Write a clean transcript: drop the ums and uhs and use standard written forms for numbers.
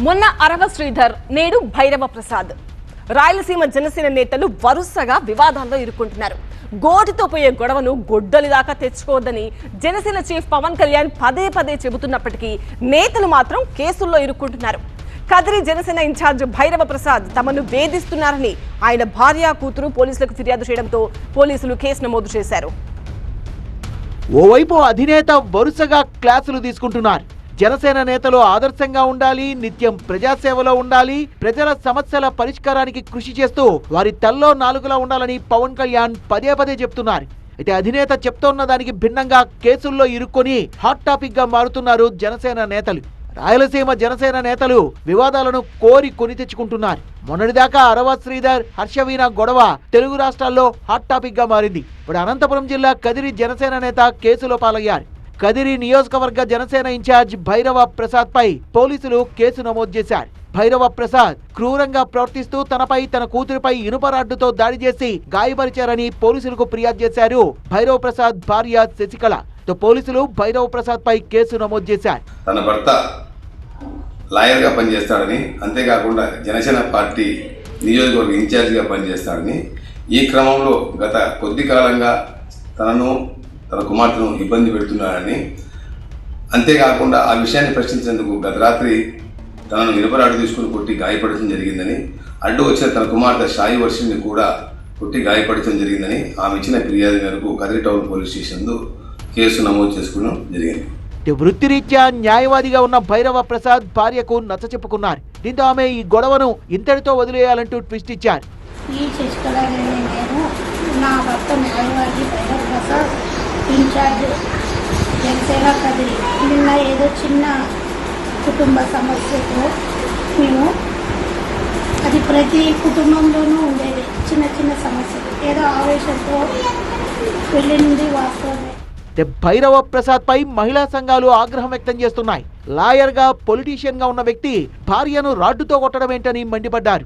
మొన్న అరవ శ్రీధర్, నేడు భైరవ ప్రసాద్. రాయలసీమ జనసేన నేతలు వరుసగా వివాదాల్లో ఇరుక్కుంటున్నారు. గోటితో పోయే గొడవను గొడ్డలి దాకా తెచ్చుకోవద్దని జనసేన చీఫ్ పవన్ కళ్యాణ్ పదే పదే చెబుతున్నప్పటికీ నేతలు మాత్రం కేసుల్లో ఇరుక్కుంటున్నారు. కదిరి జనసేన ఇన్ఛార్జ్ భైరవ ప్రసాద్ తమను వేధిస్తున్నారని ఆయన భార్య, కూతురు పోలీసులకు ఫిర్యాదు చేయడంతో పోలీసులు కేసు నమోదు చేశారు. ఓవైపు అధినేత వరుసగా క్లాసులు తీసుకుంటున్నారు. జనసేన నేతలు ఆదర్శంగా ఉండాలి, నిత్యం ప్రజాసేవలో ఉండాలి, ప్రజల సమస్యల పరిష్కారానికి కృషి చేస్తూ వారి తల్లో నాలుగులా ఉండాలని పవన్ కళ్యాణ్ పదే పదే చెప్తున్నారు. అయితే అధినేత చెప్తున్న దానికి భిన్నంగా కేసుల్లో ఇరుక్కొని హాట్ టాపిక్ గా మారుతున్నారు జనసేన నేతలు. రాయలసీమ జనసేన నేతలు వివాదాలను కోరి కొని తెచ్చుకుంటున్నారు. మొన్నటిదాకా అరవ శ్రీధర్, హర్షవీణ గొడవ తెలుగు రాష్ట్రాల్లో హాట్ టాపిక్ గా మారింది. ఇప్పుడు అనంతపురం జిల్లా కదిరి జనసేన నేత కేసులో పాలయ్యారు. కదిరి నియోజకవర్గ జనసేన ఇన్ఛార్జ్ భైరవ ప్రసాద్ పై పోలీసులు కేసు నమోదు చేశారు. భైరవ ప్రసాద్ క్రూరంగా ప్రవర్తిస్తూ తనపై, తన కూతురిపై ఇనుప రాడ్డుతో దాడి చేసి గాయపరిచారని పోలీసులకు ఫిర్యాదు చేశారు భైరవ ప్రసాద్ భార్య శశికళ. పోలీసులు భైరవ ప్రసాద్ పై కేసు నమోదు చేశారు. తన భర్త లాయర్గా పనిచేస్తాడని, అంతేకాకుండా జనసేన పార్టీ నియోజకవర్గ ఇన్ఛార్జిగా పనిచేస్తాడని, ఈ క్రమంలో గత కొద్ది కాలంగా తనను, తన కుమార్తెను ఇబ్బంది పెడుతున్నాడని, అంతేకాకుండా ఆ విషయాన్ని ప్రశ్నించేందుకు గత రాత్రి తనను ఇనుపరాడు తీసుకుని కొట్టి గాయపడటం జరిగిందని, అడ్డు వచ్చిన తన కుమార్తె సాయి వర్షిని కూడా కొట్టి గాయపడటం జరిగిందని ఆమె ఇచ్చిన ఫిర్యాదు మేరకు కదిరి టౌన్ పోలీస్ స్టేషన్లో కేసు నమోదు చేసుకోవడం జరిగింది. వృత్తిరీత్యా న్యాయవాదిగా ఉన్న భైరవ ప్రసాద్ భార్యకు నచ్చ చెప్పుకున్నారు. దీంతో ఆమె ఈ గొడవను ఇంతటితో వదిలేయాలంటూ ట్విస్ట్ ఇచ్చారు. ఈ శశికళ నేను నా భర్త న్యాయవాది భైరవ ప్రసాద్, ఇన్ఛార్జ్ జనసేన కదిరి. నిన్న ఏదో చిన్న కుటుంబ సమస్యతో మేము, అది ప్రతి కుటుంబంలోనూ ఉండేది, చిన్న చిన్న సమస్యలు, ఏదో ఆవేశంతో వెళ్ళింది వాస్తవమే. భైరవ ప్రసాద్ పై మహిళా సంఘాలు ఆగ్రహం వ్యక్తం చేస్తున్నాయి. లాయర్ గా, పొలిటీషియన్ గా ఉన్న వ్యక్తి భార్యను రాడ్డుతో కొట్టడం ఏంటని మండిపడ్డారు.